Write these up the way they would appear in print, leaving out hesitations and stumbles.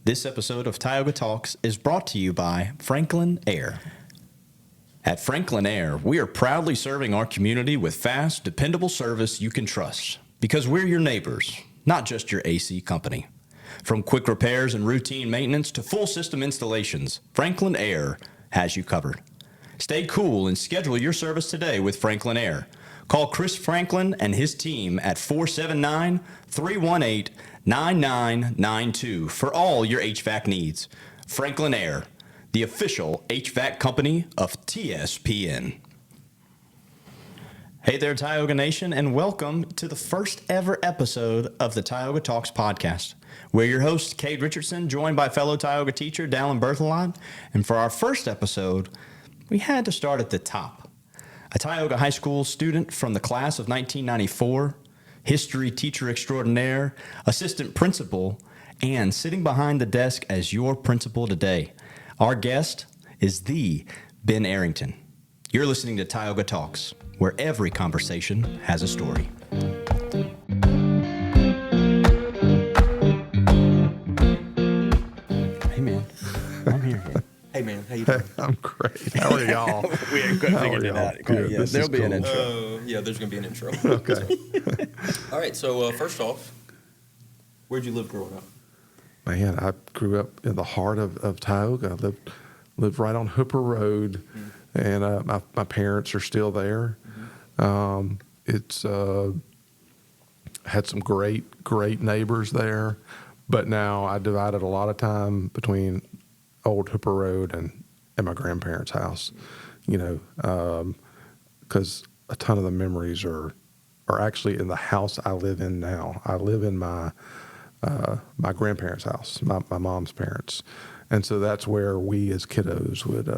This episode of Tioga Talks is brought to you by Franklin Air. At Franklin Air, we are proudly serving our community with fast, dependable service you can trust. Because we're your neighbors, not just your AC company. From quick repairs and routine maintenance to full system installations, Franklin Air has you covered. Stay cool and schedule your service today with Franklin Air. Call Chris Franklin and his team at 479-318-9992 for all your HVAC needs. Franklin Air, the official HVAC company of TSPN. Hey there, Tioga Nation, and welcome to the first ever episode of the Tioga Talks podcast. We're your hosts, Cade Richardson, joined by fellow Tioga teacher Dallin Berthelot. And for our first episode, we had to start at the top. A Tioga High School student from the class of 1994, history teacher extraordinaire, assistant principal, and sitting behind the desk as your principal today. Our guest is the Ben Arrington. You're listening to Tioga Talks, where every conversation has a story. Hey, man. I'm here. Hey, man. How you doing? I'm great. How are y'all? We ain't quite figured it out. Good. Yeah, there'll be an intro. Yeah, there's going to be an intro. Okay. All right, so first off, where'd you live growing up? Man, I grew up in the heart of Tioga. I lived right on Hooper Road, and my parents are still there. It's had some great neighbors there, but now I divided a lot of time between old Hooper Road and my grandparents' house, because a ton of the memories are actually in the house I live in now. I live in my grandparents' house, my mom's parents, and so that's where we as kiddos would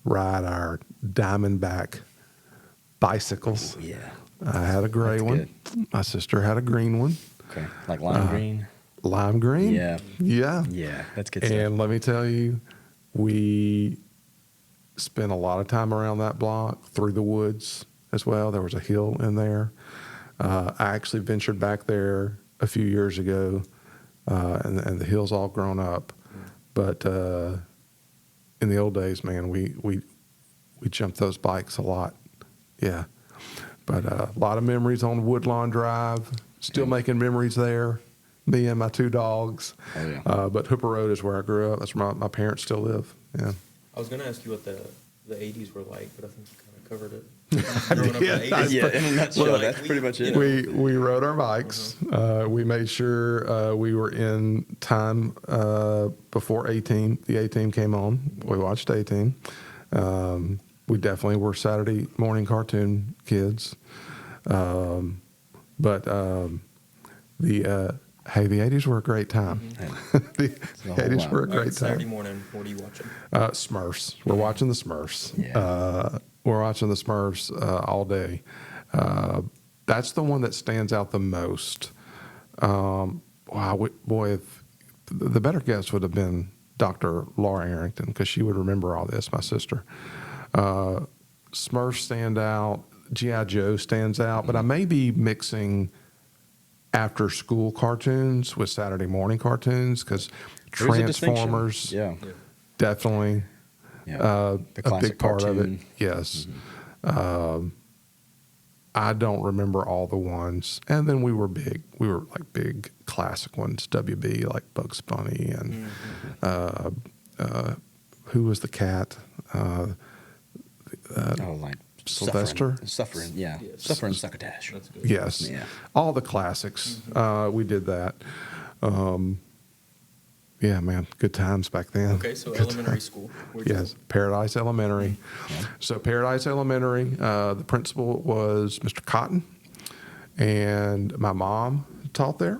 ride our Diamondback bicycles. Oh, yeah. I had a gray one. Good. My sister had a green one. Okay. Like lime green? Lime green? Yeah. Yeah. Yeah, that's good stuff. And let me tell you, we spent a lot of time around that block, through the woods as well. There was a hill in there. I actually ventured back there a few years ago, and the hill's all grown up. But in the old days, man, we jumped those bikes a lot. Yeah. But a lot of memories on Woodlawn Drive. Still making memories there. Me and my two dogs. Oh, yeah. But Hooper Road is where I grew up. That's where my parents still live. Yeah. I was going to ask you what the 80s were like, but I think you kind of covered it. Yeah, in a nutshell, that's pretty much it. We rode our bikes. We made sure we were in time before A-Team. The A-Team came on. We watched A-Team. We definitely were Saturday morning cartoon kids. The 80s were a great time. The 80s were a great time. Saturday morning, what are you watching? Smurfs. We're watching the Smurfs. Yeah. We're watching the Smurfs all day. That's the one that stands out the most. If the better guess would have been Dr. Laura Arrington, because she would remember all this, my sister. Smurfs stand out. G.I. Joe stands out. But I may be mixing after school cartoons with Saturday morning cartoons, because Transformers, definitely Yeah. a big part of it. Yes. I don't remember all the ones. And then we were big classic ones, WB, like Bugs Bunny, and who was the cat? Like Sylvester? Suffering, yeah. Suffering Succotash. That's good. Yes. Yeah. All the classics. We did that. Yeah, man, good times back then. Okay, so elementary school. Yes, Paradise Elementary. Yeah. So Paradise Elementary, the principal was Mr. Cotton, and my mom taught there.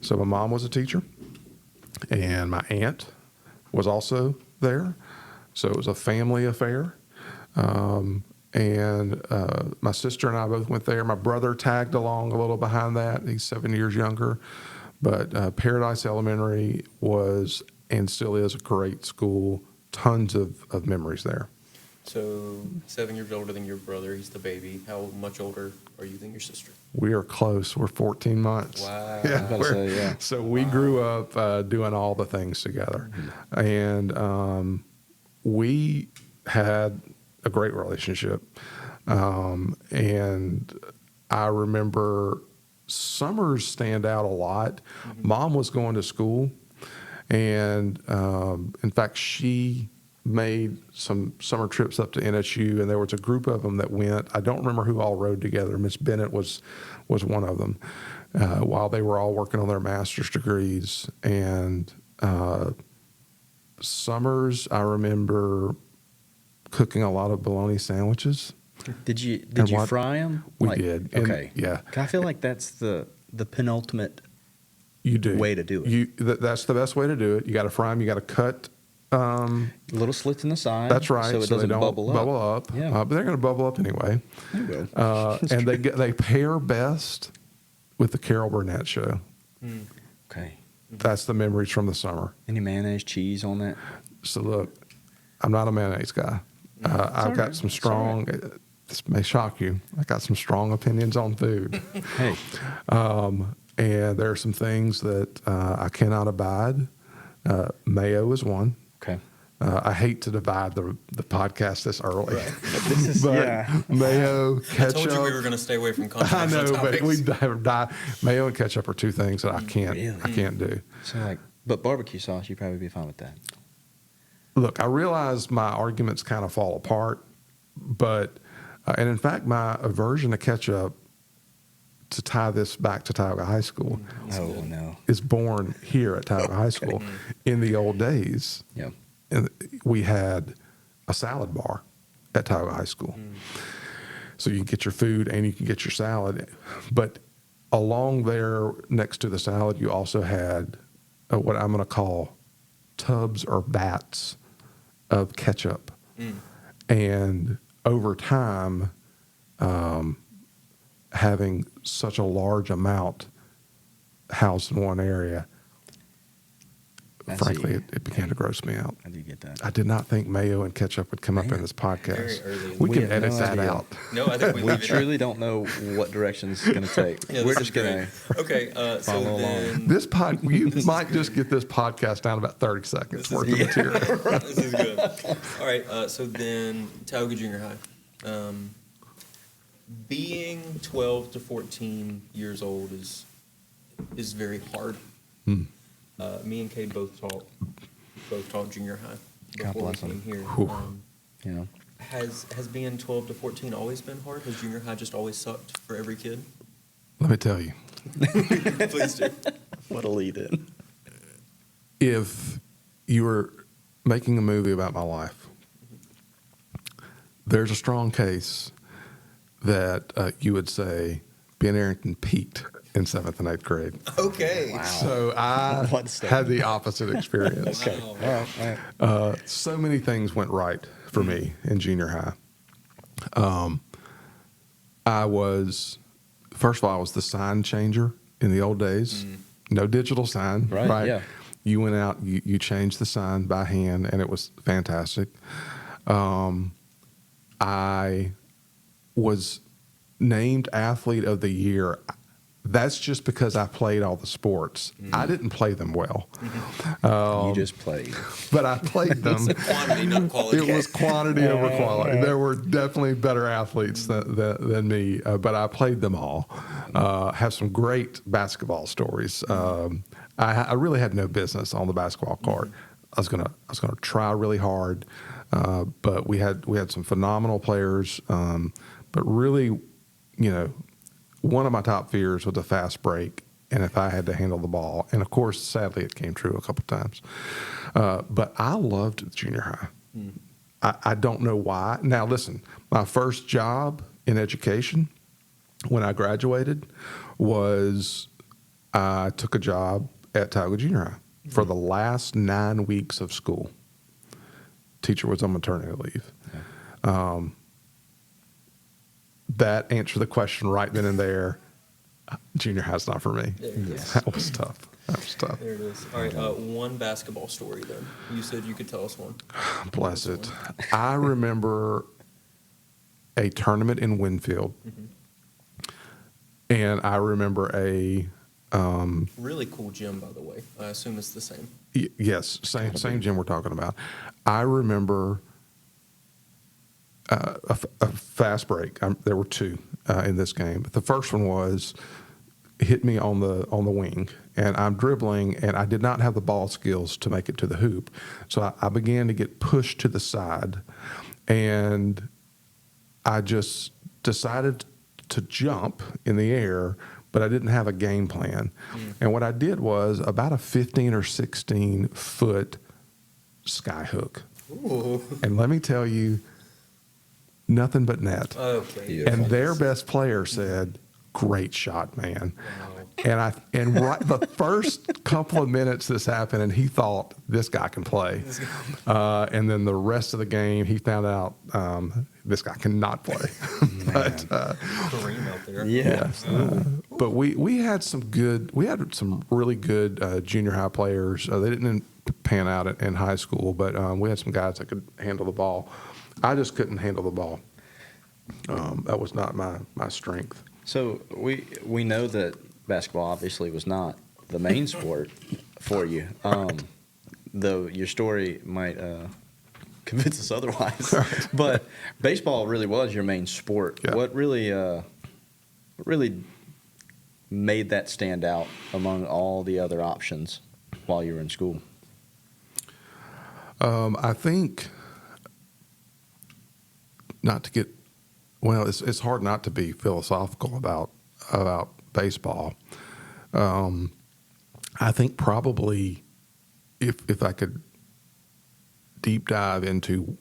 So my mom was a teacher, and my aunt was also there. So it was a family affair. And my sister and I both went there. My brother tagged along a little behind that. He's 7 years younger. But Paradise Elementary was and still is a great school. Tons of memories there. So 7 years older than your brother. He's the baby. How much older are you than your sister? We are close. We're 14 months. Wow. Yeah, I was about to say, yeah. So we grew up doing all the things together. And we had a great relationship. And I remember summers stand out a lot. Mom was going to school. And in fact, she made some summer trips up to NSU, and there was a group of them that went. I don't remember who all rode together. Miss Bennett was one of them, while they were all working on their master's degrees. And summers, I remember cooking a lot of bologna sandwiches. Did you what? fry them? We did. And, Okay. yeah. I feel like that's the penultimate You do. way to do it. That's the best way to do it. You got to fry them. You got to cut. Little slits in the side. That's right. So it doesn't they don't bubble up. Yeah. Yeah. But they're going to bubble up anyway. There you go. And they pair best with the Carol Burnett show. Okay. That's the memories from the summer. Any mayonnaise, cheese on that? So look, I'm not a mayonnaise guy. I've got some strong. This may shock you. I got some strong opinions on food. Hey. And there are some things that I cannot abide. Mayo is one. Okay. I hate to divide the podcast this early, This is, but mayo, I ketchup. told you we were going to stay away from I controversial know, topics. but we die. Mayo and ketchup are two things that I can't do. So but barbecue sauce, you'd probably be fine with that. Look, I realize my arguments kind of fall apart, but and in fact, my aversion to ketchup, to tie this back to Tioga High School, Oh no. is born here at Tioga High School. In the old days, Yeah. and we had a salad bar at Tioga High School. So you can get your food and you can get your salad. But along there next to the salad, you also had what I'm going to call tubs or vats of ketchup. And over time, having such a large amount housed in one area, I frankly, see. it began to gross me out. I do get that. I did not think mayo and ketchup would come up in this podcast. Very early in We the can have edit no that idea. out. No, I think we We leave it. truly don't know what direction it's going to take. Yeah, We're this just is great. going to. Okay, so follow along. then This you This is might good. just get this podcast down about 30 seconds This worth is- of material. this is good. All right, so then Tioga Junior High. Being 12 to 14 years old is very hard. Me and Kay both taught junior high God before we bless 'em. came here. Whew. You know. Has being 12 to 14 always been hard? Has junior high just always sucked for every kid? Let me tell you, Please do. What a lead in. if you were making a movie about my life, there's a strong case that you would say Ben Arrington peaked in 7th and 8th grade. Okay. So I What a statement. had the opposite experience. Okay. All right. All right. So many things went right for me in junior high. I was, first of all, I was the sign changer in the old days. No digital sign, Right, right? yeah. You went out, you changed the sign by hand, and it was fantastic. I was named Athlete of the Year. That's just because I played all the sports. I didn't play them well, You just played. but I played them. Quantity, not quality. It was quantity over quality. There were definitely better athletes than me, but I played them all. Have some great basketball stories. I really had no business on the basketball court. I was gonna try really hard, but we had some phenomenal players. But really, you know, one of my top fears was a fast break, and if I had to handle the ball, and of course, sadly, it came true a couple times. But I loved junior high. I don't know why. Now, listen, my first job in education when I graduated was I took a job at Tioga Junior High for the last 9 weeks of school. Teacher was on maternity leave. That answered the question right then and there. Junior high's not for me. Yes. That was tough. That was tough. There it is. All right, one basketball story then. You said you could tell us one. Bless it. I remember a tournament in Winfield, and I remember a Really cool gym, by the way. I assume it's the same. yes, same gym we're talking about. I remember a fast break. There were two in this game. The first one was hit me on the wing, and I'm dribbling, and I did not have the ball skills to make it to the hoop, so I began to get pushed to the side, and I just decided to jump in the air, but I didn't have a game plan. And what I did was about a 15 or 16 foot sky hook. Ooh. And let me tell you, nothing but net. Okay. Yeah. And their best player said, "Great shot, man." Wow. And right the first couple of minutes this happened, and he thought this guy can play. And then the rest of the game, he found out this guy cannot play. But Kareem out there. Yeah. but we had some really good junior high players. They didn't pan out in high school, but we had some guys that could handle the ball. I just couldn't handle the ball. That was not my strength. So we know that basketball obviously was not the main sport for you, though your story might convince us otherwise. But baseball really was your main sport. Yeah. What really made that stand out among all the other options while you were in school? I think not to get well. It's hard not to be philosophical about baseball. I think probably if I could deep dive into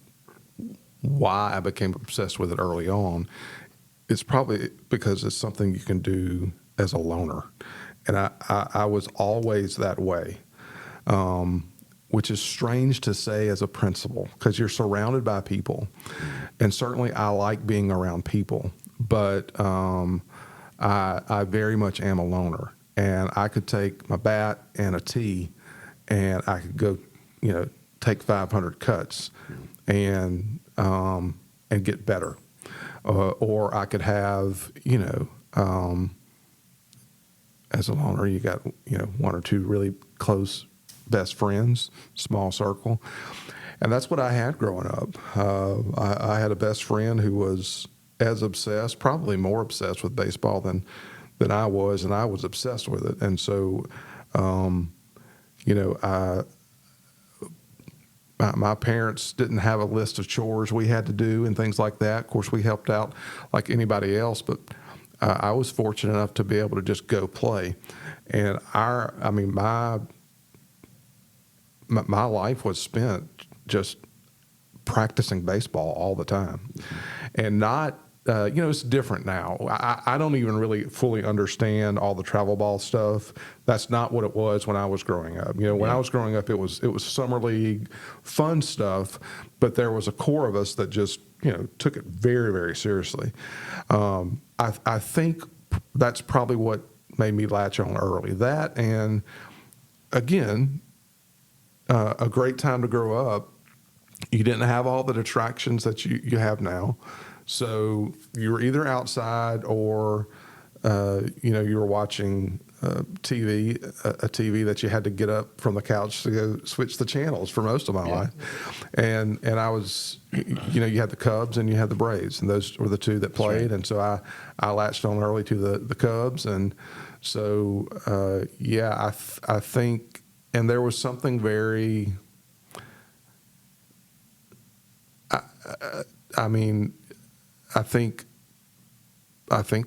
why I became obsessed with it early on, it's probably because it's something you can do as a loner, and I was always that way. Which is strange to say as a principal because you're surrounded by people. And certainly I like being around people, but I very much am a loner. And I could take my bat and a tee and I could go, take 500 cuts and get better. Or I could have, as a loner, you got, one or two really close best friends, small circle. And that's what I had growing up. I had a best friend who was as obsessed, probably more obsessed with baseball than I was, and I was obsessed with it. And so, my parents didn't have a list of chores we had to do and things like that. Of course, we helped out like anybody else, but I was fortunate enough to be able to just go play. And my life was spent just practicing baseball all the time, and not, it's different now. I don't even really fully understand all the travel ball stuff. That's not what it was when I was growing up. When I was growing up, it was summer league, fun stuff, but there was a core of us that just, took it very, very seriously. I think that's probably what made me latch on early. That, and again, a great time to grow up. You didn't have all the distractions that you have now. So you were either outside or, you were watching TV, a TV that you had to get up from the couch to go switch the channels for most of my life. And I was, you had the Cubs and you had the Braves, and those were the two that played. Right. And so I latched on early to the Cubs. And so, I think, and there was something very, I think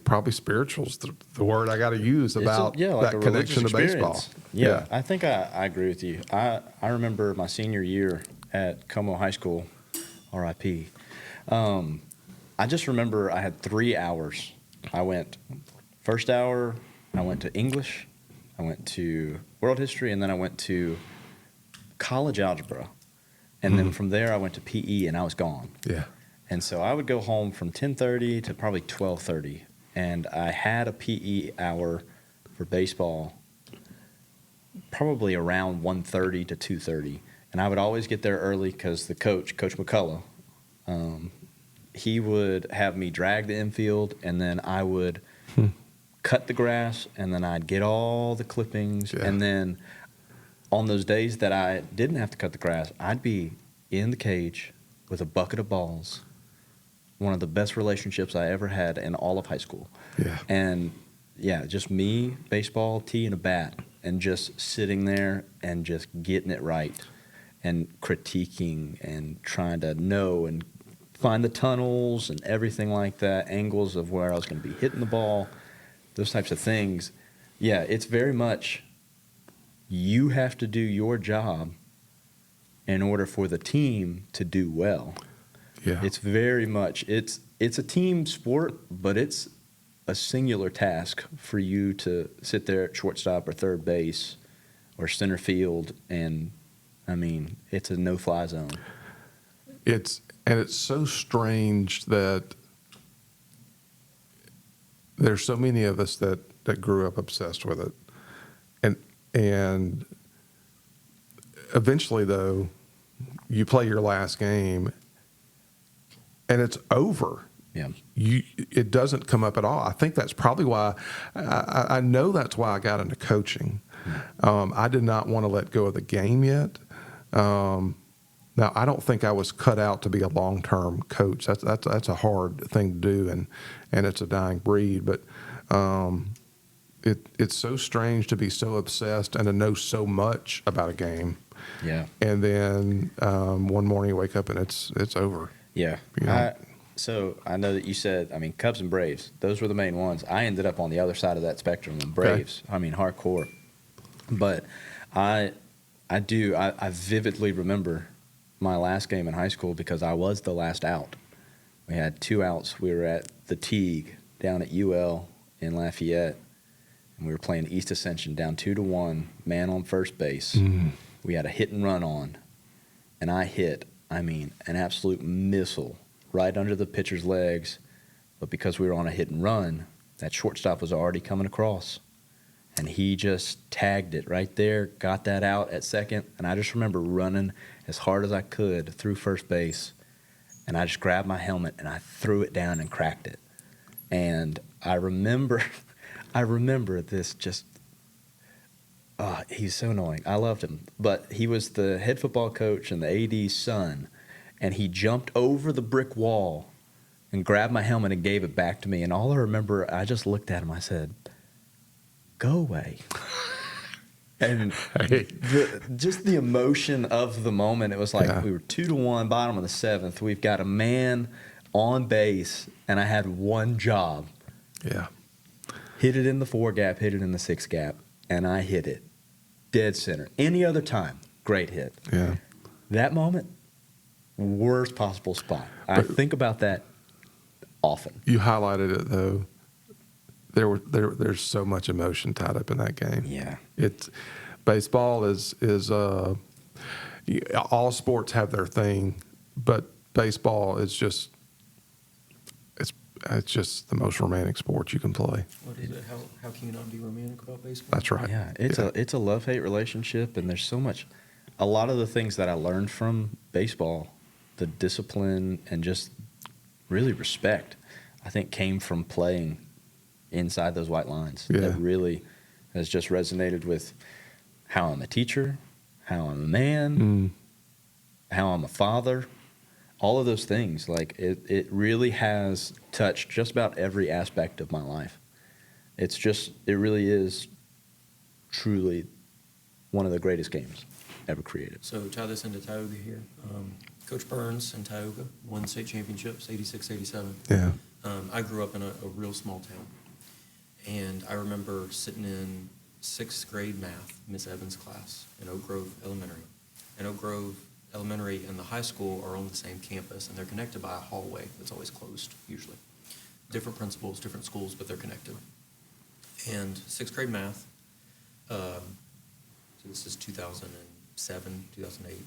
probably spiritual's the word I got to use about like that connection to baseball. Yeah, I think I agree with you. I remember my senior year at Como High School, RIP. I just remember I had 3 hours. I went first hour, I went to English, I went to world history, and then I went to college algebra. And then from there I went to PE, and I was gone. Yeah. And so I would go home from 10:30 to probably 12:30, and I had a PE hour for baseball probably around 1:30 to 2:30, and I would always get there early because the Coach McCullough, he would have me drag the infield, and then I would cut the grass, and then I'd get all the clippings, Yeah. and then on those days that I didn't have to cut the grass, I'd be in the cage with a bucket of balls. One of the best relationships I ever had in all of high school. Yeah. And yeah, just me, baseball, tee, and a bat, and just sitting there and just getting it right and critiquing and trying to know and find the tunnels and everything like that, angles of where I was going to be hitting the ball, those types of things. Yeah, it's very much you have to do your job in order for the team to do well. Yeah. It's very much it's a team sport, but it's a singular task for you to sit there at shortstop or third base or center field, and I mean, it's a no-fly zone. It's so strange that there's so many of us that grew up obsessed with it. And eventually, though, you play your last game and it's over. Yeah. It doesn't come up at all. I think that's probably why I know that's why I got into coaching. I did not want to let go of the game yet. Now, I don't think I was cut out to be a long-term coach. That's a hard thing to do, and it's a dying breed. But it's so strange to be so obsessed and to know so much about a game. Yeah. And then one morning you wake up and it's over. Yeah. You know? So I know that you said, I mean, Cubs and Braves, those were the main ones. I ended up on the other side of that spectrum, the Braves. I mean, hardcore. But I vividly remember my last game in high school because I was the last out. We had 2 outs. We were at the Teague down at UL in Lafayette, and we were playing East Ascension down 2-1, man on first base. Mm. We had a hit and run on, and I hit, I mean, an absolute missile right under the pitcher's legs. But because we were on a hit and run, that shortstop was already coming across, and he just tagged it right there, got that out at second, and I just remember running as hard as I could through first base, and I just grabbed my helmet and I threw it down and cracked it. And I remember this just, he's so annoying. I loved him. But he was the head football coach and the AD's son, and he jumped over the brick wall and grabbed my helmet and gave it back to me. And all I remember, I just looked at him. I said, "Go away." And just the emotion of the moment, it was like we were 2-1, bottom of the 7th. We've got a man on base, and I had one job. Yeah. Hit it in the 4 gap, hit it in the 6 gap, and I hit it dead center. Any other time, great hit. Yeah. That moment, worst possible spot. I think about that often. You highlighted it though. There's so much emotion tied up in that game. Yeah. It's baseball is all sports have their thing, but baseball is just it's just the most romantic sport you can play. What is it? How can you not be romantic about baseball? That's right. Yeah, it's a love-hate relationship, and there's so much. A lot of the things that I learned from baseball, the discipline and just really respect, I think came from playing inside those white lines. Yeah. That really has just resonated with how I'm a teacher, how I'm a man, how I'm a father, all of those things. Like it really has touched just about every aspect of my life. It really is truly one of the greatest games ever created. So tie this into Tioga here. Coach Burns and Tioga won state championships, 86, 87. Yeah. I grew up in a real small town. And I remember sitting in 6th grade math, Miss Evans' class in Oak Grove Elementary. And Oak Grove Elementary and the high school are on the same campus, and they're connected by a hallway that's always closed, usually. Different principals, different schools, but they're connected. And 6th grade math, so this is 2007, 2008,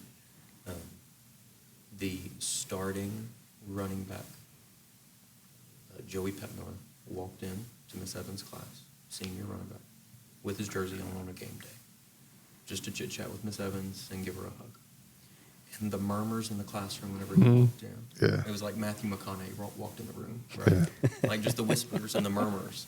the starting running back, Joey Petmiller, walked in to Miss Evans' class, senior running back, with his jersey on a game day. just to chit chat with Miss Evans and give her a hug. And the murmurs in the classroom whenever he walked in, Yeah. it was like Matthew McConaughey walked in the room, right? Like just the whispers and the murmurs.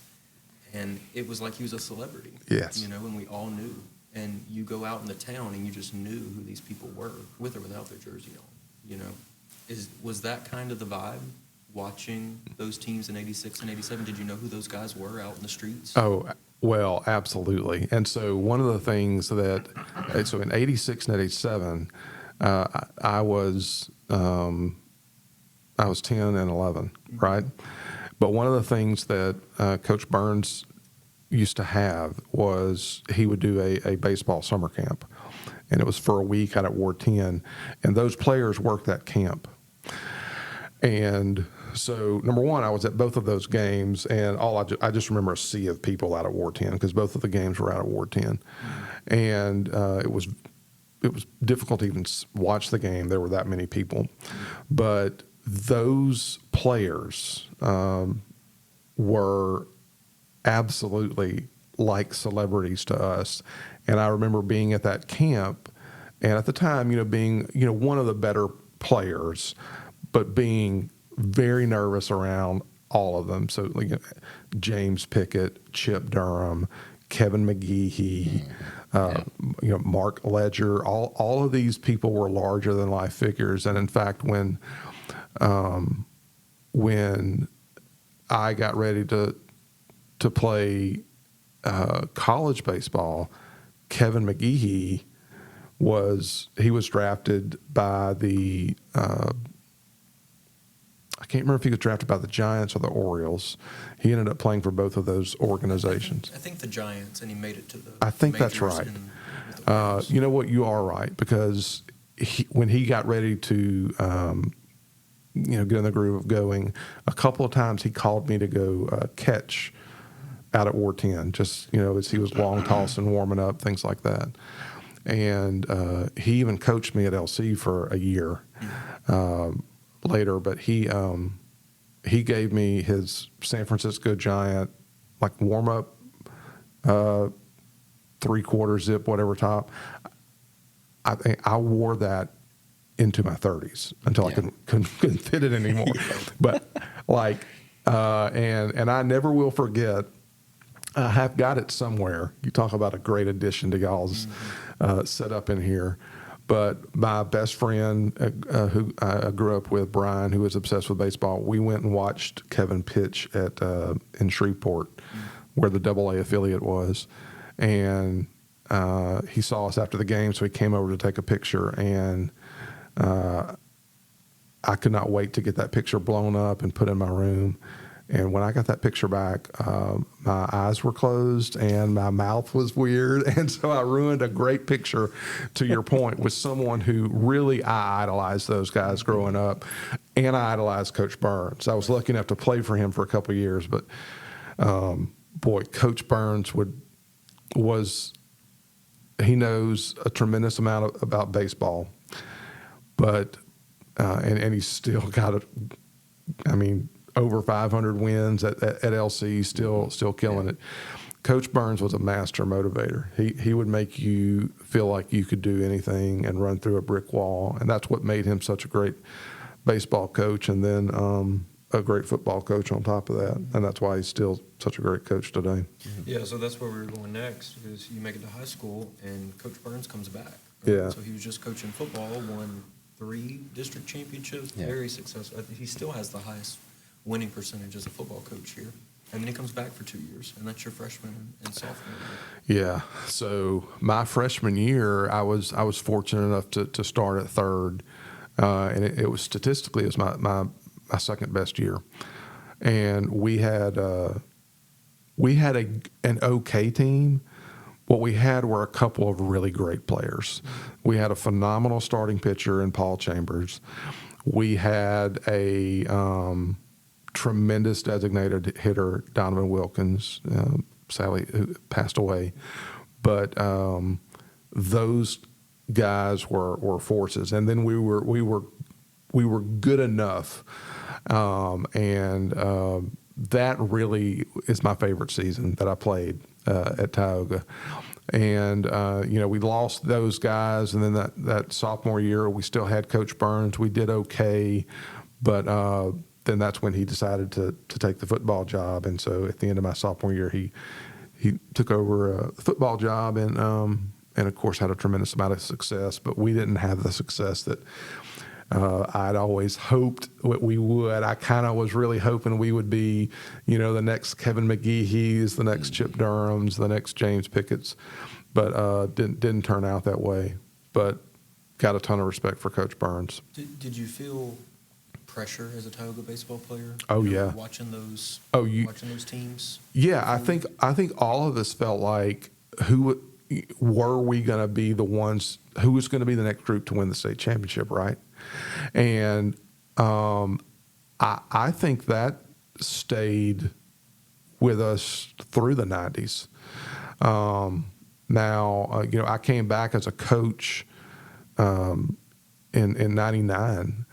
And it was like he was a celebrity. Yes. You know, and we all knew. And you go out in the town and you just knew who these people were, with or without their jersey on. You know, was that kind of the vibe watching those teams in '86 and '87? Did you know who those guys were out in the streets? Oh, well, absolutely. And so one of the things that, so in '86 and '87, I was 10 and 11, right? But one of the things that Coach Burns used to have was he would do a baseball summer camp, and it was for a week out at Ward 10, and those players worked that camp. And so, number one, I was at both of those games, and I just remember a sea of people out at Ward 10 because both of the games were out at Ward 10, and it was difficult to even watch the game. There were that many people, but those players were absolutely like celebrities to us. And I remember being at that camp, and at the time, being one of the better players, but being very nervous around all of them. So James Pickett, Chip Durham, Kevin McGehee, Mark Ledger, all of these people were larger than life figures. And in fact, when I got ready to play college baseball, Kevin McGehee was drafted by the I can't remember if he was drafted by the Giants or the Orioles. He ended up playing for both of those organizations. I think the Giants, and he made it to the I think that's majors right. with the Orioles. You know what? You are right, because when he got ready to get in the groove of going, a couple of times he called me to go catch out at Ward 10, just, as he was long tossing, warming up, things like that. And he even coached me at LC for a year later, but he gave me his San Francisco Giant, like warm-up, 3/4 zip, whatever top. I wore that into my 30s until I couldn't fit it anymore. But and I never will forget. I have got it somewhere. You talk about a great addition to y'all's setup in here. But my best friend who I grew up with, Brian, who was obsessed with baseball, we went and watched Kevin pitch in Shreveport, where the AA affiliate was. And he saw us after the game, so he came over to take a picture. And I could not wait to get that picture blown up and put in my room. And when I got that picture back, my eyes were closed and my mouth was weird. And so I ruined a great picture, to your point, with someone who really, I idolized those guys growing up. And I idolized Coach Burns. I was lucky enough to play for him for a couple of years. But, boy, Coach Burns he knows a tremendous amount about baseball. But, and he's still got over 500 wins at LC, still killing it. Coach Burns was a master motivator. He would make you feel like you could do anything and run through a brick wall, and that's what made him such a great baseball coach, and then a great football coach on top of that, and that's why he's still such a great coach today. Yeah, so that's where we were going next, is you make it to high school, and Coach Burns comes back. Right? Yeah. So he was just coaching football, won 3 district championships, Yeah. very successful. He still has the highest winning percentage as a football coach here. And then he comes back for 2 years, and that's your freshman and sophomore year. Yeah. So my freshman year, I was fortunate enough to start at third, and it was statistically it was my second best year, and we had an okay team. What we had were a couple of really great players. We had a phenomenal starting pitcher in Paul Chambers. We had a tremendous designated hitter, Donovan Wilkins, sadly who passed away. But those guys were forces, and then we were good enough, and that really is my favorite season that I played at Tioga. And, we lost those guys. And then that sophomore year, we still had Coach Burns. We did okay. But then that's when he decided to take the football job. And so at the end of my sophomore year, he took over the football job and of course had a tremendous amount of success. But we didn't have the success that I'd always hoped we would. I kind of was really hoping we would be, the next Kevin McGeehees, the next Chip Durhams, the next James Pickett's, but didn't turn out that way. But got a ton of respect for Coach Burns. Did you feel pressure as a Tioga baseball player? Oh, yeah. Watching those teams? Yeah, I think all of us felt like who were we going to be the ones, who was going to be the next group to win the state championship, right? And I think that stayed with us through the 90s. Now, I came back as a coach in 99,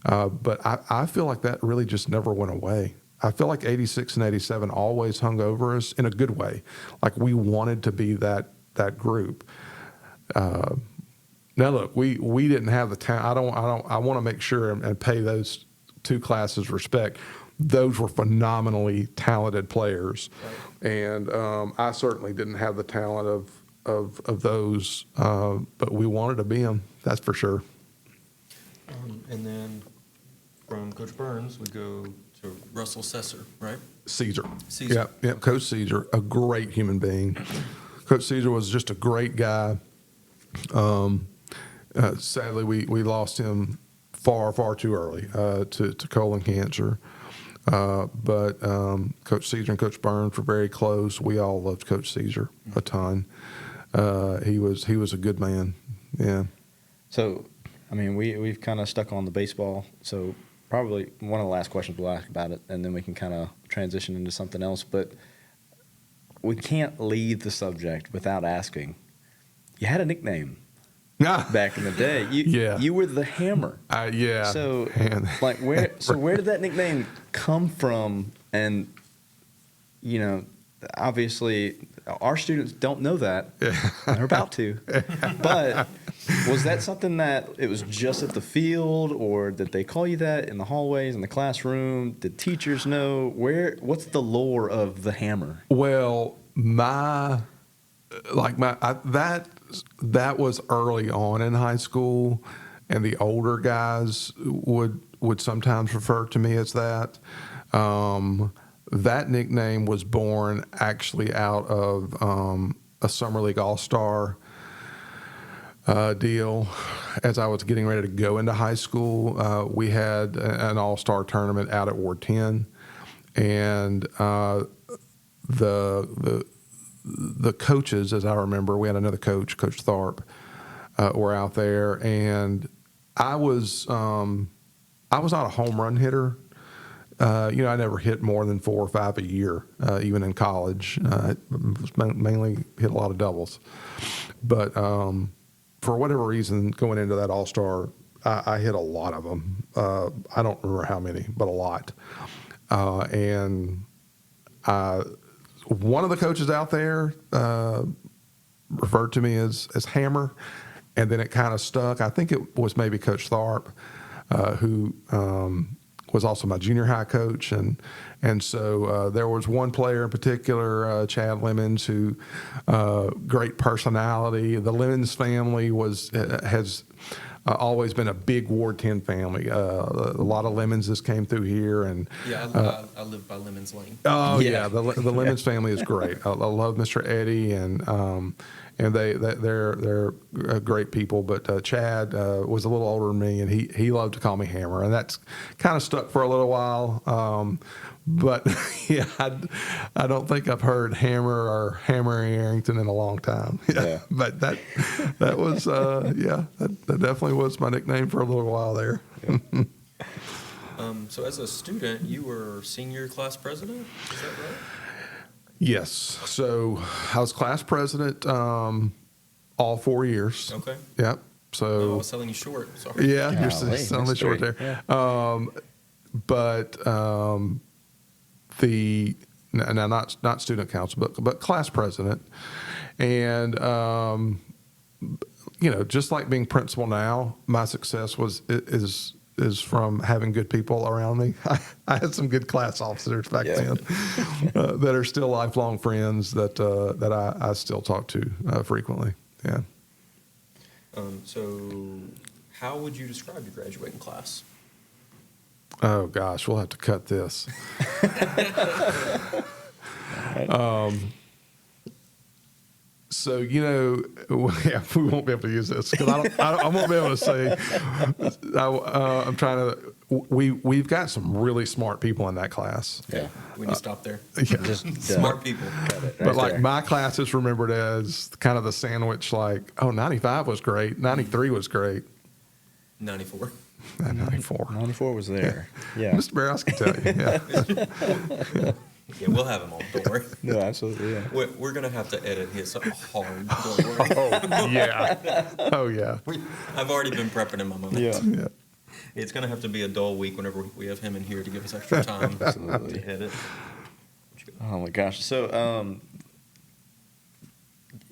but I feel like that really just never went away. I feel like 86 and 87 always hung over us in a good way. Like we wanted to be that group. Now look, we didn't have the talent. I want to make sure and pay those two classes respect. Those were phenomenally talented players, right. And I certainly didn't have the talent of those, but we wanted to be them. That's for sure. And then from Coach Burns, we go to Russell Sesser, right? Caesar. Caesar. Yeah, Coach Caesar, a great human being. Coach Caesar was just a great guy. Sadly, we lost him far too early to colon cancer. But Coach Caesar and Coach Burns were very close. We all loved Coach Caesar a ton. He was a good man. Yeah. So, I mean, we've kind of stuck on the baseball. So probably one of the last questions we'll ask about it, and then we can kind of transition into something else. But we can't leave the subject without asking. You had a nickname. Back in the day, you were the Hammer. Yeah. So, where did that nickname come from? And obviously, our students don't know that. They're about to. But was that something that it was just at the field, or did they call you that in the hallways, in the classroom? Did teachers know? What's the lore of the Hammer? Well, that was early on in high school, and the older guys would sometimes refer to me as that. That nickname was born actually out of a Summer League All-Star deal. As I was getting ready to go into high school, we had an All-Star tournament out at Ward 10, and the coaches, as I remember, we had another coach, Coach Tharp, were out there, and I was not a home run hitter. I never hit more than 4 or 5 a year, even in college. Mainly hit a lot of doubles, but for whatever reason, going into that All-Star, I hit a lot of them. I don't remember how many, but a lot, and one of the coaches out there referred to me as Hammer, and then it kind of stuck. I think it was maybe Coach Tharp, who was also my junior high coach, and so there was one player in particular, Chad Lemons, who great personality. The Lemons family has always been a big Ward 10 family. A lot of Lemonses came through here, and I live by Lemons Lane. Oh yeah, the Lemons family is great. I love Mr. Eddie, and they're great people. But Chad was a little older than me, and he loved to call me Hammer, and that's kind of stuck for a little while. But yeah, I don't think I've heard Hammer or Hammering Arrington in a long time. Yeah. But that was that definitely was my nickname for a little while there. Yeah. So as a student, you were senior class president, is that right? Yes. So I was class president all 4 years. Okay. Yep. So I was selling you short. Sorry. Yeah, you're selling it short there. Yeah. But the now not student council, but class president. And, just like being principal now, my success is from having good people around me. I had some good class officers back then that are still lifelong friends that I still talk to frequently. Yeah. So how would you describe your graduating class? Oh gosh, we'll have to cut this. So, yeah, we won't be able to use this because I won't be able to say. I'm trying to. We've got some really smart people in that class. Yeah, we need to stop there. Yeah. Just smart people. But like my class is remembered as kind of the sandwich. Like, 95 was great, 93 was great, 94. 94. 94 was there. Yeah. Mr. Barrows can tell you. Yeah. Yeah, we'll have him on. Don't worry. No, absolutely. Yeah. We're gonna have to edit his hard. Don't worry. Oh yeah. Oh yeah. I've already been prepping in my mind. Yeah. Yeah. It's gonna have to be a dull week whenever we have him in here to give us extra time Absolutely. to edit. Oh my gosh. So,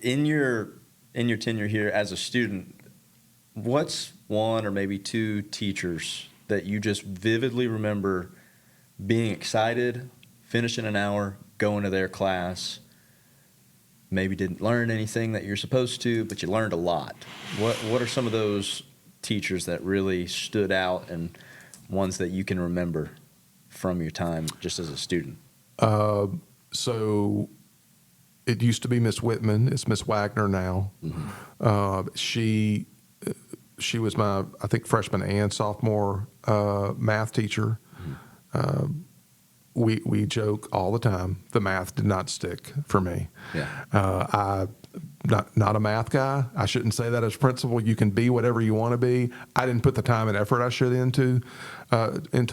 in your tenure here as a student, what's one or maybe two teachers that you just vividly remember being excited, finishing an hour, going to their class, maybe didn't learn anything that you're supposed to, but you learned a lot? What are some of those teachers that really stood out and ones that you can remember from your time just as a student? So it used to be Miss Whitman. It's Miss Wagner now. Mm-hmm. She was my, I think, freshman and sophomore math teacher. Mm-hmm. We joke all the time. The math did not stick for me. Yeah. I not a math guy. I shouldn't say that as principal. You can be whatever you want to be. I didn't put the time and effort I should into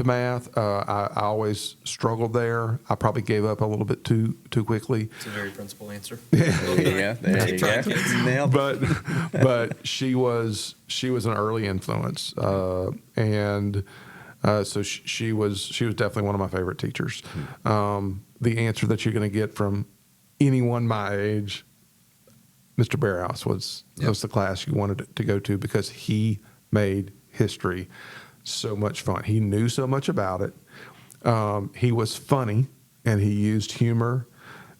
math. I always struggled there. I probably gave up a little bit too quickly. It's a very principal answer. Yeah, there you go. Nailed it. But she was an early influence, and so she was definitely one of my favorite teachers. The answer that you're going to get from anyone my age, Mr. Barrows was the class you wanted to go to because he made history so much fun. He knew so much about it. He was funny, and he used humor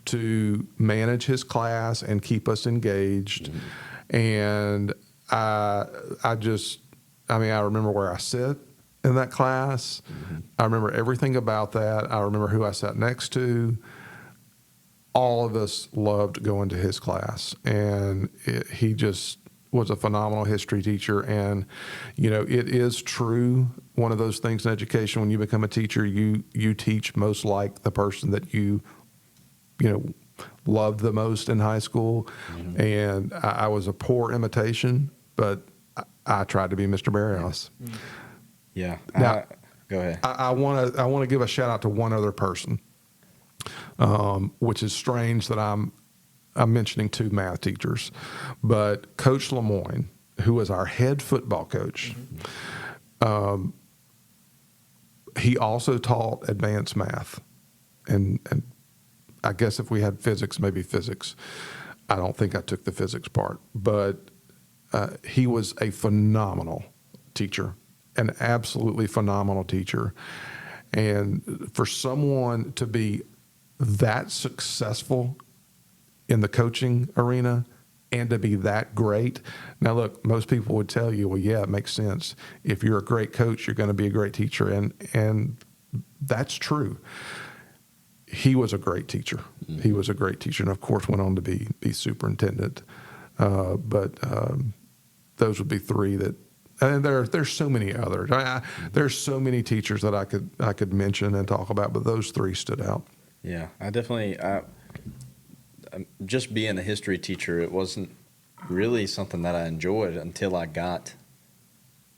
to manage his class and keep us engaged. Mm-hmm. And I remember where I sit in that class. Mm-hmm. I remember everything about that. I remember who I sat next to. All of us loved going to his class, and he just was a phenomenal history teacher. And, it is true, one of those things in education, when you become a teacher, you teach most like the person that you loved the most in high school. Mm-hmm. And I was a poor imitation, but I tried to be Mr. Barrows. Yeah. Now, go ahead. I want to give a shout out to one other person, which is strange that I'm mentioning two math teachers, but Coach Lemoyne, who was our head football coach, he also taught advanced math, and I guess if we had physics, maybe physics. I don't think I took the physics part, but he was a phenomenal teacher, an absolutely phenomenal teacher. And for someone to be that successful in the coaching arena and to be that great. Now, look, most people would tell you, well, yeah, it makes sense. If you're a great coach, you're going to be a great teacher. And that's true. He was a great teacher. Mm-hmm. He was a great teacher, and of course went on to be superintendent. But those would be three that, and there's so many others. There's so many teachers that I could mention and talk about, but those three stood out. Yeah, I definitely. Just being a history teacher, it wasn't really something that I enjoyed until I got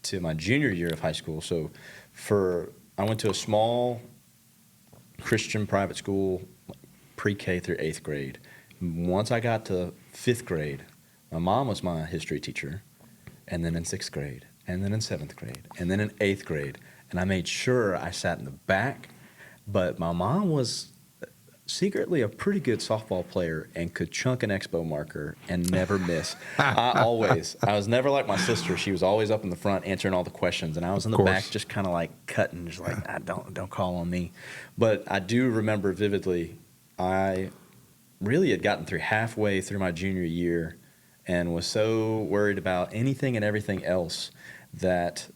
to my junior year of high school. So, I went to a small Christian private school, pre-K through 8th grade. Once I got to 5th grade, my mom was my history teacher, and then in 6th grade, and then in 7th grade, and then in 8th grade. And I made sure I sat in the back, but my mom was secretly a pretty good softball player and could chunk an expo marker and never miss. I was never like my sister. She was always up in the front answering all the questions, and I was in the back just kind of like cutting, just like, don't call on me. But I do remember vividly, I really had gotten through halfway through my junior year and was so worried about anything and everything else that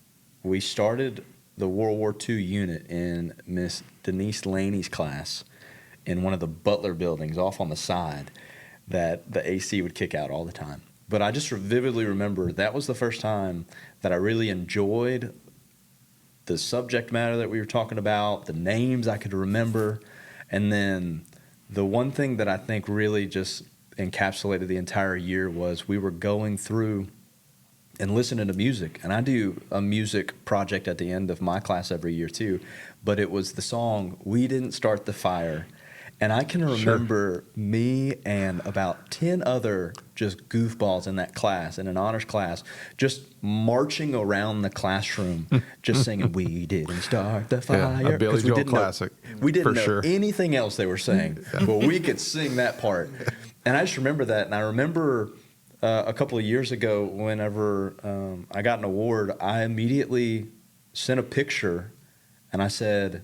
we started the World War II unit in Miss Denise Laney's class in one of the Butler buildings off on the side that the AC would kick out all the time. But I just vividly remember that was the first time that I really enjoyed the subject matter that we were talking about, the names I could remember, and then the one thing that I think really just encapsulated the entire year was we were going through and listening to music. And I do a music project at the end of my class every year too, but it was the song "We Didn't Start the Fire." And I can remember me and about 10 other just goofballs in that class, in an honors class, just marching around the classroom, just singing, "We didn't start the fire." Yeah, a Billy Joel classic. We didn't know sure. anything else they were saying, but we could sing that part. And I just remember that. And I remember a couple of years ago, whenever I got an award, I immediately sent a picture and I said,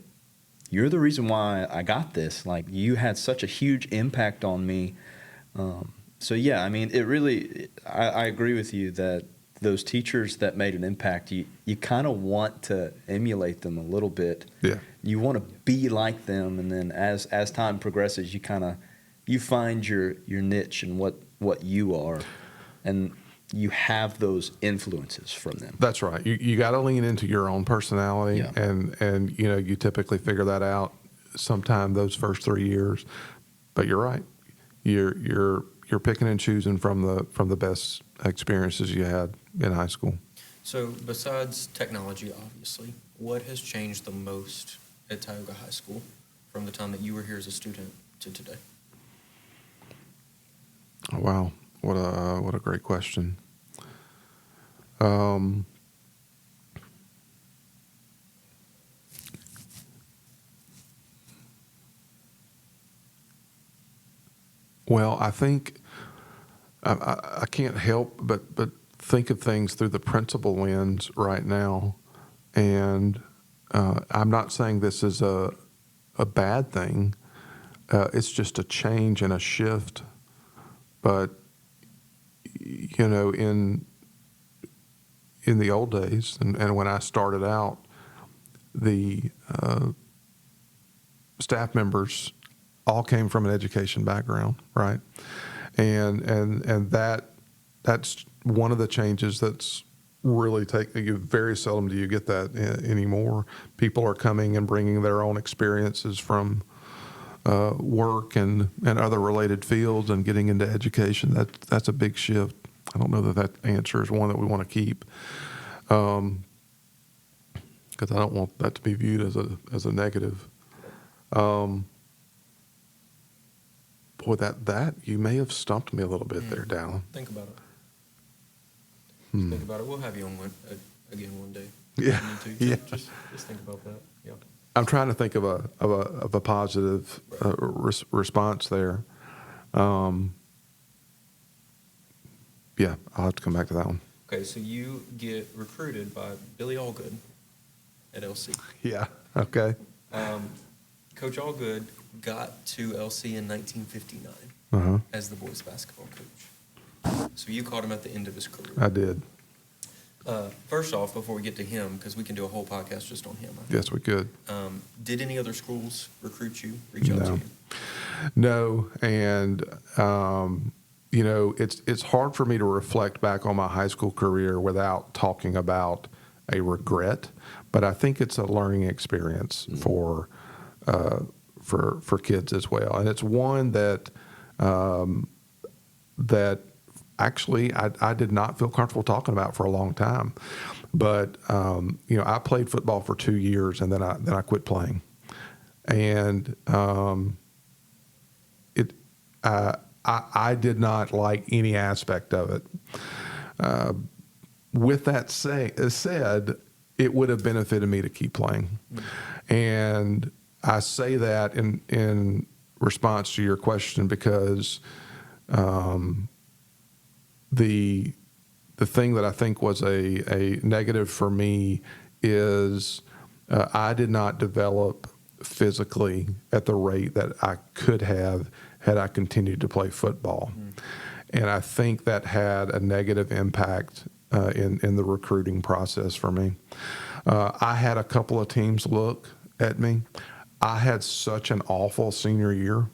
"You're the reason why I got this. Like, you had such a huge impact on me." So yeah, I mean, it really, I agree with you that those teachers that made an impact, you kind of want to emulate them a little bit. Yeah. You want to be like them, and then as time progresses, you find your niche and what you are, and you have those influences from them. That's right. You got to lean into your own personality, Yeah. and you typically figure that out sometime those first 3 years. But you're right. You're picking and choosing from the best experiences you had in high school. So besides technology, obviously, what has changed the most at Tioga High School from the time that you were here as a student to today? Oh, wow, what a great question. Well, I think I can't help but think of things through the principal lens right now, and I'm not saying this is a bad thing. It's just a change and a shift. But in the old days, and when I started out, the staff members all came from an education background, right? And that's one of the changes that's really very seldom do you get that anymore. People are coming and bringing their own experiences from work and other related fields and getting into education. That's a big shift. I don't know that answer is one that we want to keep, because I don't want that to be viewed as a negative. Boy, that you may have stumped me a little bit there, Dallin. Think about it. Think about it. We'll have you on again one day. Yeah. You need to. Yeah. Just think about that. Yeah. I'm trying to think of a positive response there. Yeah, I'll have to come back to that one. Okay, so you get recruited by Billy Allgood at LC. Yeah. Okay. Coach Allgood got to LC in 1959 Uh-huh. as the boys basketball coach. So you caught him at the end of his career. I did. First off, before we get to him, because we can do a whole podcast just on him. I think. Yes, we could. Did any other schools recruit you, reach out to you? No, and it's hard for me to reflect back on my high school career without talking about a regret, but I think it's a learning experience for kids as well, and it's one that actually I did not feel comfortable talking about for a long time, but I played football for 2 years and then I quit playing, and I did not like any aspect of it. With that said, it would have benefited me to keep playing, and I say that in response to your question because the thing that I think was a negative for me is I did not develop physically at the rate that I could have had I continued to play football. And I think that had a negative impact in the recruiting process for me. I had a couple of teams look at me. I had such an awful senior year.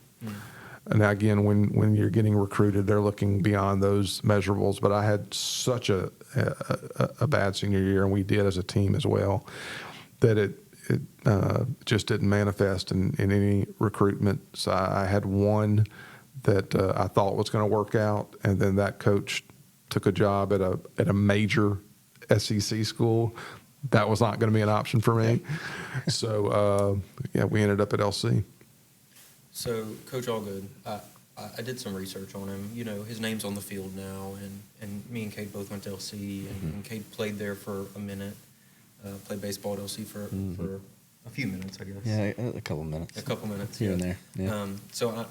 And again, when you're getting recruited, they're looking beyond those measurables. But I had such a bad senior year, and we did as a team as well, that it just didn't manifest in any recruitment. So I had one that I thought was going to work out, and then that coach took a job at a major SEC school. That was not going to be an option for me. So we ended up at LC. So, Coach Allgood, I did some research on him. You know, his name's on the field now, and me and Cade both went to LC, and Cade played there for a minute, played baseball at LC for a few minutes, I guess. Yeah, a couple minutes. A couple minutes, here and there. Yeah. So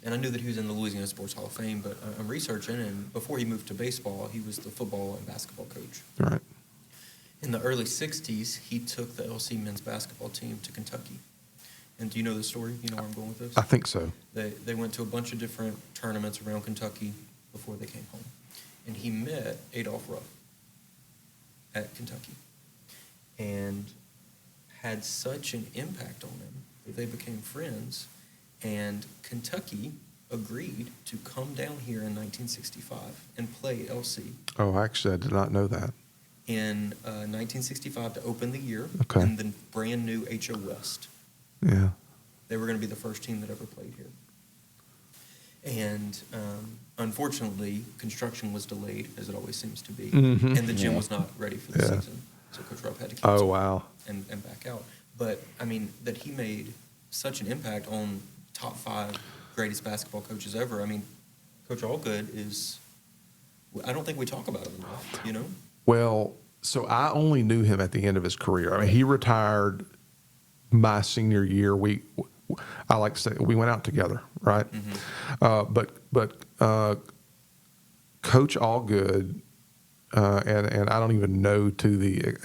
and I knew that he was in the Louisiana Sports Hall of Fame, but I'm researching, and before he moved to baseball, he was the football and basketball coach. Right. In the early 60s, he took the LC men's basketball team to Kentucky. And do you know the story? You know where I'm going with this? I think so. They went to a bunch of different tournaments around Kentucky before they came home. And he met Adolph Rupp at Kentucky and had such an impact on him that they became friends. And Kentucky agreed to come down here in 1965 and play LC. Oh, actually, I did not know that. In 1965 to open the year Okay. in the brand new H.O. West. Yeah. They were going to be the first team that ever played here. And unfortunately, construction was delayed, as it always seems to be. Mm-hmm. And the gym was not ready for the Yeah. season. So Coach Rupp had to cancel Wow. and back out. But, I mean, that he made such an impact on top 5 greatest basketball coaches ever. I mean, Coach Allgood is – I don't think we talk about him enough, you know? Well, so I only knew him at the end of his career. I mean, he retired my senior year. I like to say we went out together, right? Mm-hmm. But Coach Allgood, and I don't even know to the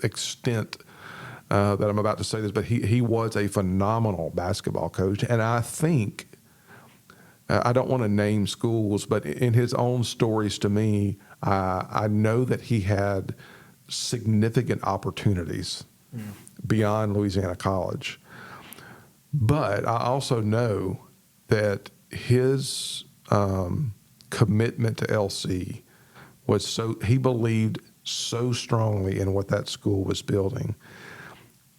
extent that I'm about to say this, but he was a phenomenal basketball coach, and I think I don't want to name schools, but in his own stories to me, I know that he had significant opportunities beyond Louisiana College. But I also know that his commitment to LC was he believed so strongly in what that school was building,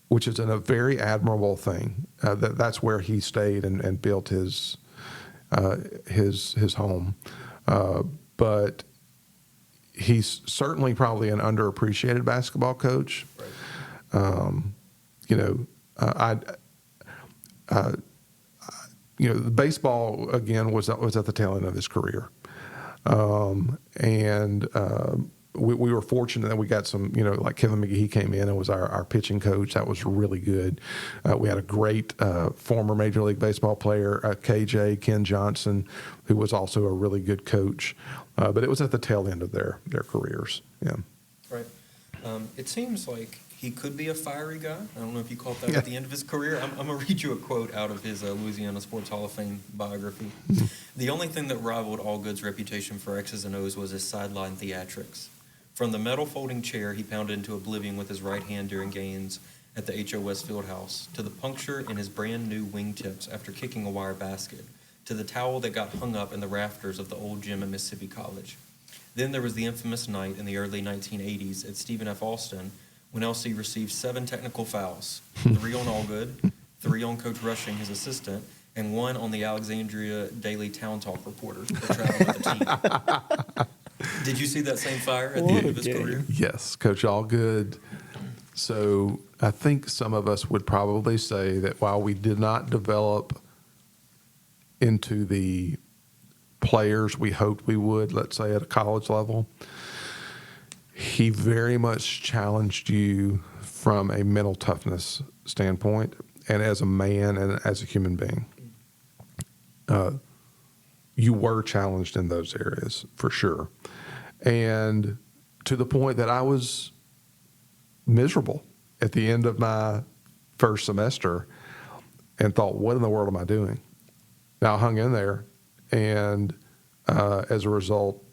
which is a very admirable thing. That's where he stayed and built his home. But he's certainly probably an underappreciated basketball coach. Right. The baseball again was at the tail end of his career, and we were fortunate that we got some, like Kevin McGee came in and was our pitching coach. That was really good. We had a great former Major League Baseball player, Ken Johnson, who was also a really good coach. But it was at the tail end of their careers. Yeah. Right. It seems like he could be a fiery guy. I don't know if you caught that at the end of his career. I'm going to read you a quote out of his Louisiana Sports Hall of Fame biography. The only thing that rivaled Allgood's reputation for X's and O's was his sideline theatrics. From the metal folding chair he pounded into oblivion with his right hand during games at the H.O. West Fieldhouse, to the puncture in his brand new wingtips after kicking a wire basket, to the towel that got hung up in the rafters of the old gym at Mississippi College. Then there was the infamous night in the early 1980s at Stephen F. Austin when LC received 7 technical fouls, 3 on Allgood, 3 on Coach Rushing, his assistant, and 1 on the Alexandria Daily Town Talk reporter that traveled with the team. Did you see that same fire at the end of his career? Yes, Coach Allgood. So I think some of us would probably say that while we did not develop into the players we hoped we would, let's say at a college level, he very much challenged you from a mental toughness standpoint and as a man and as a human being. you were challenged in those areas for sure. And to the point that I was miserable at the end of my first semester and thought, what in the world am I doing? Now I hung in there and as a result,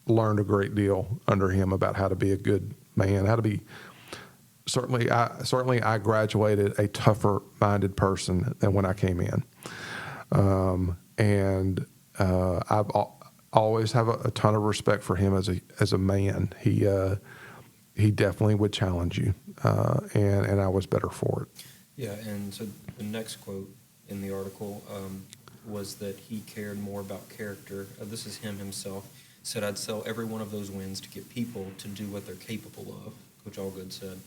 learned a great deal under him about how to be a good man, how to be. Certainly, I graduated a tougher-minded person than when I came in, and I've always have a ton of respect for him as a man. He definitely would challenge you, and I was better for it. Yeah, and so the next quote in the article was that he cared more about character. This is him himself. Said, I'd sell every one of those wins to get people to do what they're capable of. Coach Allgood said,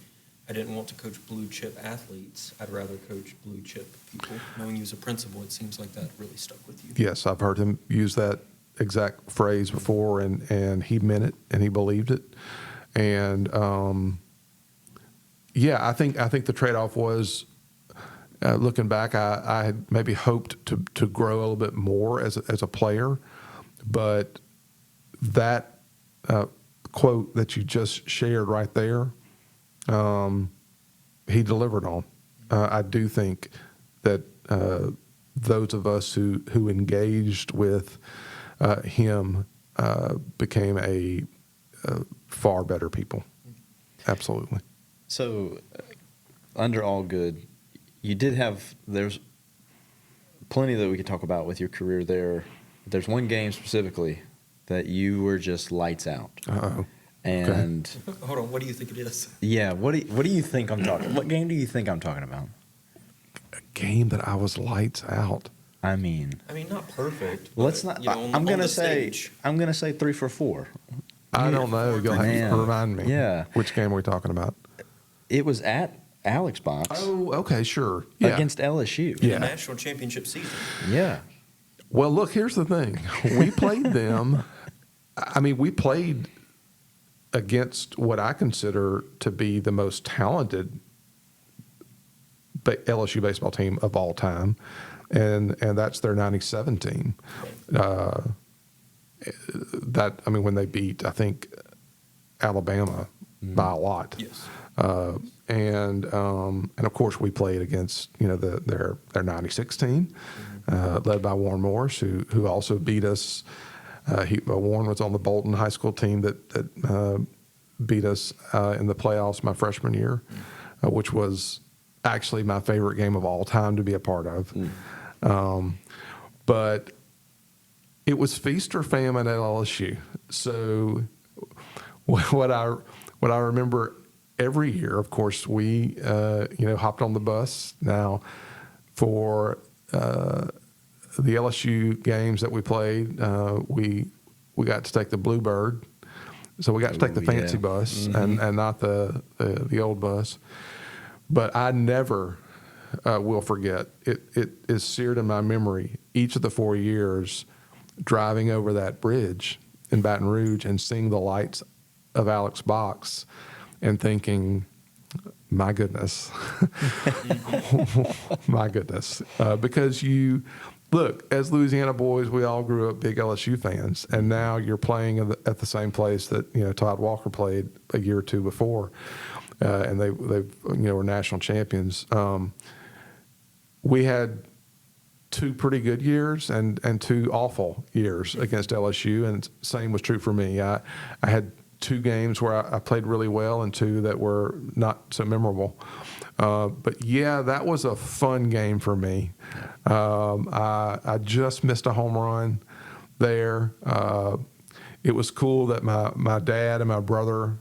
I didn't want to coach blue chip athletes. I'd rather coach blue chip people. Knowing you as a principal, it seems like that really stuck with you. Yes, I've heard him use that exact phrase before, and he meant it and he believed it. And I think the trade-off was, looking back, I had maybe hoped to grow a little bit more as a player, but that quote that you just shared right there, he delivered on. I do think that those of us who engaged with him became a far better people. Absolutely. So, under Allgood, you did have, there's plenty that we could talk about with your career there. There's one game specifically that you were just lights out. Uh-oh. And Hold on, what do you think it is? yeah, what do you think I'm talking? What game do you think I'm talking about? A game that I was lights out. I mean, not perfect. let's but, not. I'm gonna say 3 for 4. I don't know. You'll have Man. to remind me. Yeah. Which game are we talking about? It was at Alex Box Oh, okay, sure. Yeah. against LSU. In Yeah. the national championship season. Yeah. Well, look, here's the thing. We played them. I mean, we played against what I consider to be the most talented LSU baseball team of all time, and that's their '97 team. When they beat, I think, Alabama by a lot. Yes. And of course we played against their '96 team, led by Warren Morris, who also beat us. Warren was on the Bolton High School team that beat us in the playoffs my freshman year, which was actually my favorite game of all time to be a part of. But it was feast or famine at LSU. So what I remember every year, of course, we hopped on the bus. Now, for the LSU games that we played, we got to take the Bluebird, so we got to take the fancy bus and not the old bus. But I never will forget. It is seared in my memory. Each of the 4 years, driving over that bridge in Baton Rouge and seeing the lights of Alex Box and thinking, my goodness, my goodness. Because look, as Louisiana boys, we all grew up big LSU fans, and now you're playing at the same place that Todd Walker played a year or two before, and they were national champions. We had 2 pretty good years and 2 awful years against LSU, and same was true for me. I had 2 games where I played really well and 2 that were not so memorable. But yeah, that was a fun game for me. I just missed a home run there. It was cool that my dad and my brother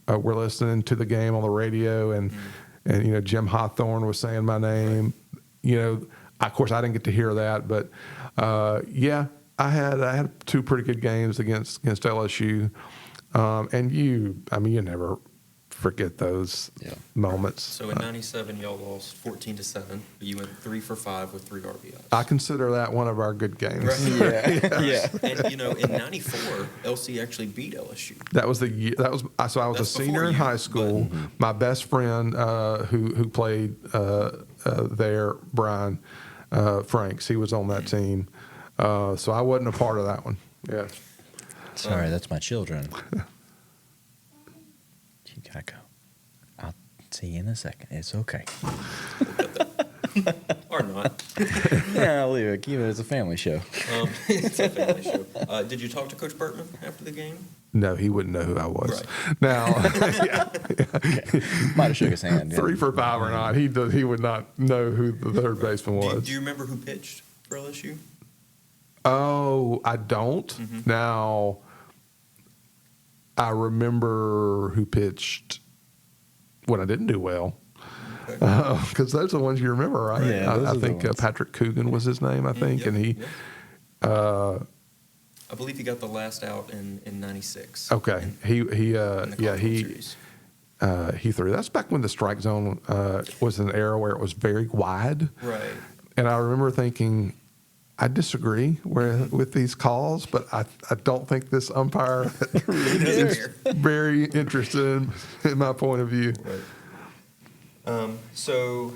were listening to the game on the radio, and Jim Hawthorne was saying my name. Of course, I didn't get to hear that, but I had 2 pretty good games against LSU. And you never forget those moments. So in '97, y'all lost 14-7, but you went 3 for 5 with 3 RBIs. I consider that one of our good games. Right. Yeah. And in '94, LC actually beat LSU. That was the year. I was That's a senior in before you, high school. My best friend who played there, Brian Franks, he was on that team. So I wasn't a part of that one. Yeah. Sorry, that's my children. You gotta go. I'll see you in a second. It's okay. Or not. Yeah, I'll leave it. Keep it as a family show. It's a family show. Did you talk to Coach Bertman after the game? No, he wouldn't know who I was. Right. Now, Might have shook his hand. Yeah. 3 for 5 or not, he would not know who the third baseman was. Do you remember who pitched for LSU? Oh, I don't. Mm-hmm. Now, I remember who pitched when I didn't do well. Because those are the ones you remember, right? Yeah, those I are the think ones. Patrick Coogan was his name, I think, Yep, and he. yep. I believe he got the last out in '96. Okay, in he the College World Series. he threw. That's back when the strike zone was an era where it was very wide, Right. and I remember thinking, I disagree with these calls, but I don't think this umpire is very interested in my point of view. Right. So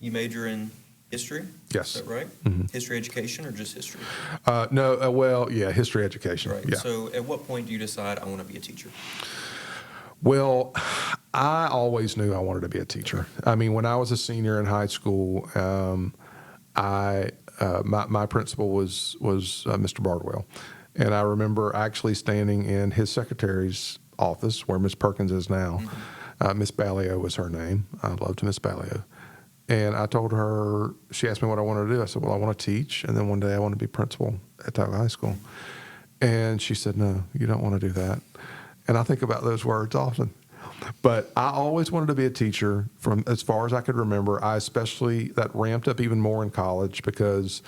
you major in history? Yes. Is that right? Mm-hmm. History education or just history? No, well, yeah, history education. Right. Yeah. So at what point do you decide I want to be a teacher? Well, I always knew I wanted to be a teacher. I mean, when I was a senior in high school, my principal was Mr. Bardwell, and I remember actually standing in his secretary's office where Miss Perkins is now. Miss Ballio was her name. I loved Miss Ballio. And I told her, she asked me what I wanted to do. I said, well, I want to teach, and then one day I want to be principal at Tioga High School. And she said, no, you don't want to do that. And I think about those words often. But I always wanted to be a teacher from as far as I could remember. That ramped up even more in college because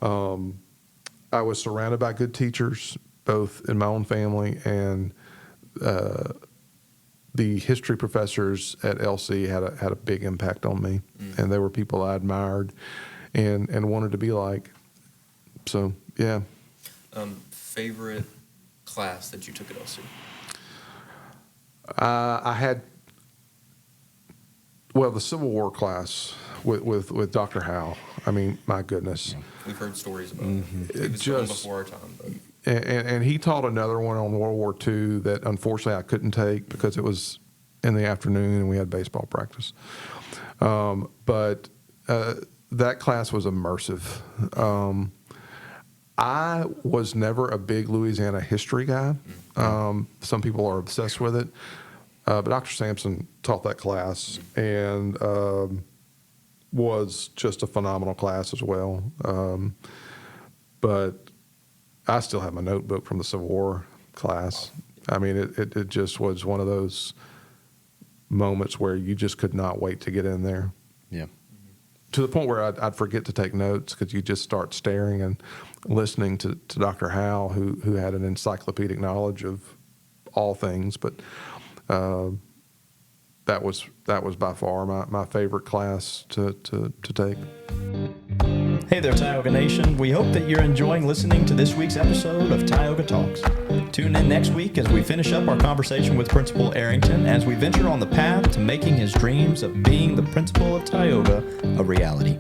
I was surrounded by good teachers, both in my own family and the history professors at LC had a big impact on me, and they were people I admired and wanted to be like. So yeah. Favorite class that you took at LC? I had the Civil War class with Dr. Howe. I mean, my goodness. We've heard stories about it. It was Just- before our time, but And he taught another one on World War II that unfortunately I couldn't take because it was in the afternoon and we had baseball practice. But that class was immersive. I was never a big Louisiana history guy. Some people are obsessed with it. But Dr. Sampson taught that class and was just a phenomenal class as well. But I still have my notebook from the Civil War class. I mean, it just was one of those moments where you just could not wait to get in there. Yeah. To the point where I'd forget to take notes because you just start staring and listening to Dr. Howe, who had an encyclopedic knowledge of all things. But that was by far my favorite class to take. Hey there, Tioga Nation. We hope that you're enjoying listening to this week's episode of Tioga Talks. Tune in next week as we finish up our conversation with Principal Arrington as we venture on the path to making his dreams of being the principal of Tioga a reality.